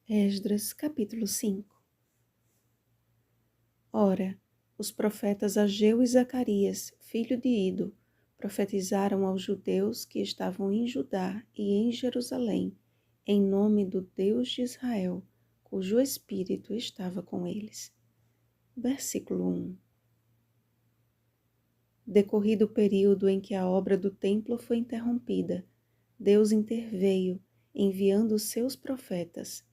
Esdras, capítulo 5. Ora, os profetas Ageu e Zacarias, filho de Ido, profetizaram aos judeus que estavam em Judá e em Jerusalém, em nome do Deus de Israel, cujo espírito estava com eles. Versículo 1. Decorrido o período em que a obra do templo foi interrompida, Deus interveio, enviando seus profetas.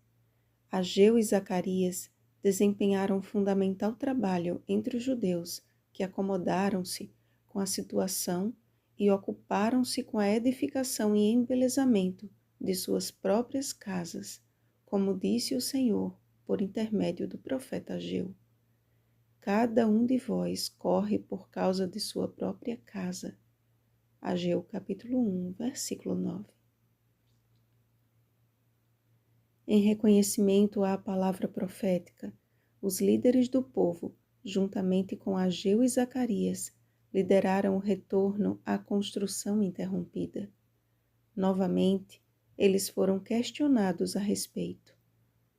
Ageu e Zacarias desempenharam um fundamental trabalho entre os judeus, que acomodaram-se com a situação e ocuparam-se com a edificação e embelezamento de suas próprias casas, como disse o Senhor por intermédio do profeta Ageu. Cada um de vós corre por causa de sua própria casa. Ageu capítulo 1, versículo 9. Em reconhecimento à palavra profética, os líderes do povo, juntamente com Ageu e Zacarias, lideraram o retorno à construção interrompida. Novamente, eles foram questionados a respeito.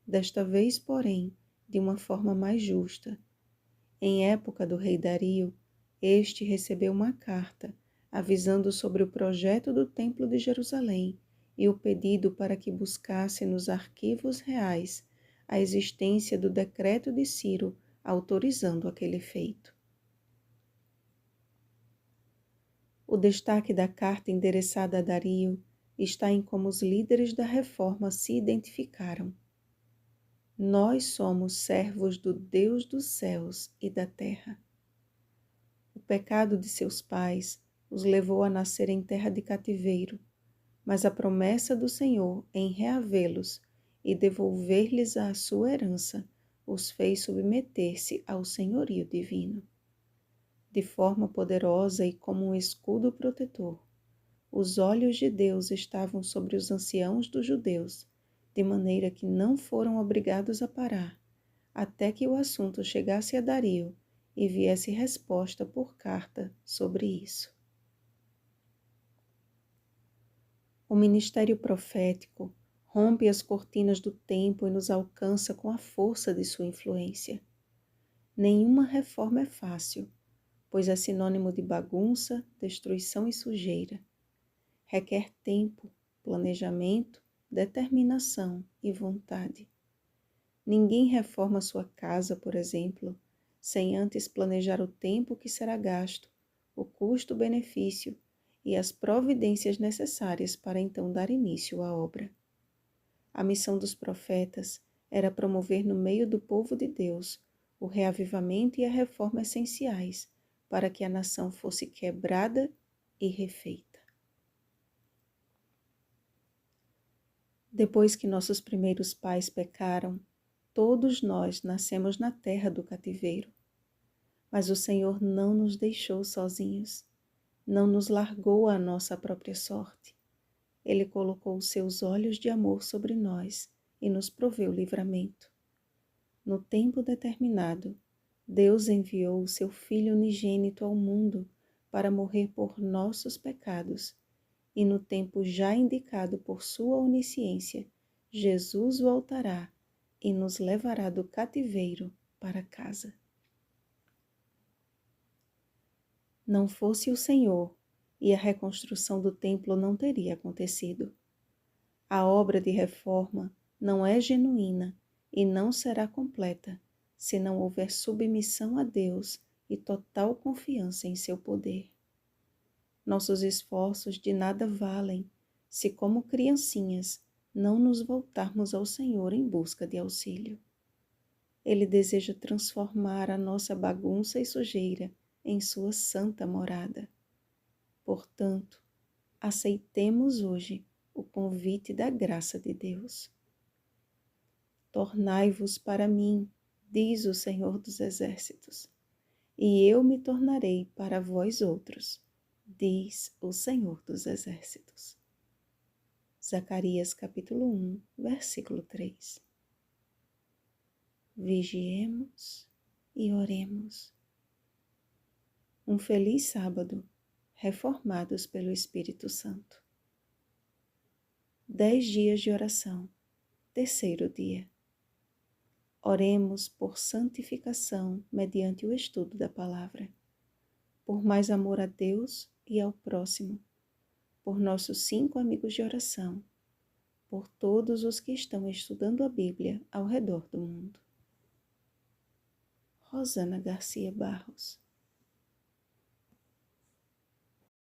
Desta vez, porém, de uma forma mais justa. Em época do rei Dario, este recebeu uma carta avisando sobre o projeto do Templo de Jerusalém e o pedido para que buscasse nos arquivos reais a existência do decreto de Ciro autorizando aquele feito. O destaque da carta endereçada a Dario está em como os líderes da reforma se identificaram. Nós somos servos do Deus dos céus e da terra. O pecado de seus pais os levou a nascer em terra de cativeiro, mas a promessa do Senhor em reavê-los e devolver-lhes a sua herança os fez submeter-se ao senhorio divino. De forma poderosa e como um escudo protetor, os olhos de Deus estavam sobre os anciãos dos judeus, de maneira que não foram obrigados a parar, até que o assunto chegasse a Dario e viesse resposta por carta sobre isso. O ministério profético rompe as cortinas do tempo e nos alcança com a força de sua influência. Nenhuma reforma é fácil, pois é sinônimo de bagunça, destruição e sujeira. Requer tempo, planejamento, determinação e vontade. Ninguém reforma sua casa, por exemplo, sem antes planejar o tempo que será gasto, o custo-benefício e as providências necessárias para então dar início à obra. A missão dos profetas era promover no meio do povo de Deus o reavivamento e a reforma essenciais para que a nação fosse quebrada e refeita. Depois que nossos primeiros pais pecaram, todos nós nascemos na terra do cativeiro. Mas o Senhor não nos deixou sozinhos, não nos largou à nossa própria sorte. Ele colocou os seus olhos de amor sobre nós e nos proveu livramento. No tempo determinado, Deus enviou o seu Filho unigênito ao mundo para morrer por nossos pecados, e no tempo já indicado por sua onisciência, Jesus voltará e nos levará do cativeiro para casa. Não fosse o Senhor, e a reconstrução do templo não teria acontecido. A obra de reforma não é genuína e não será completa se não houver submissão a Deus e total confiança em seu poder. Nossos esforços de nada valem se, como criancinhas, não nos voltarmos ao Senhor em busca de auxílio. Ele deseja transformar a nossa bagunça e sujeira em sua santa morada. Portanto, aceitemos hoje o convite da graça de Deus. Tornai-vos para mim, diz o Senhor dos Exércitos, e eu me tornarei para vós outros, diz o Senhor dos Exércitos. Zacarias capítulo 1, versículo 3. Vigiemos e oremos. Um feliz sábado, reformados pelo Espírito Santo. 10 dias de oração, Terceiro dia. Oremos por santificação mediante o estudo da palavra, por mais amor a Deus e ao próximo, por nossos 5 amigos de oração, por todos os que estão estudando a Bíblia ao redor do mundo. Rosana Garcia Barros.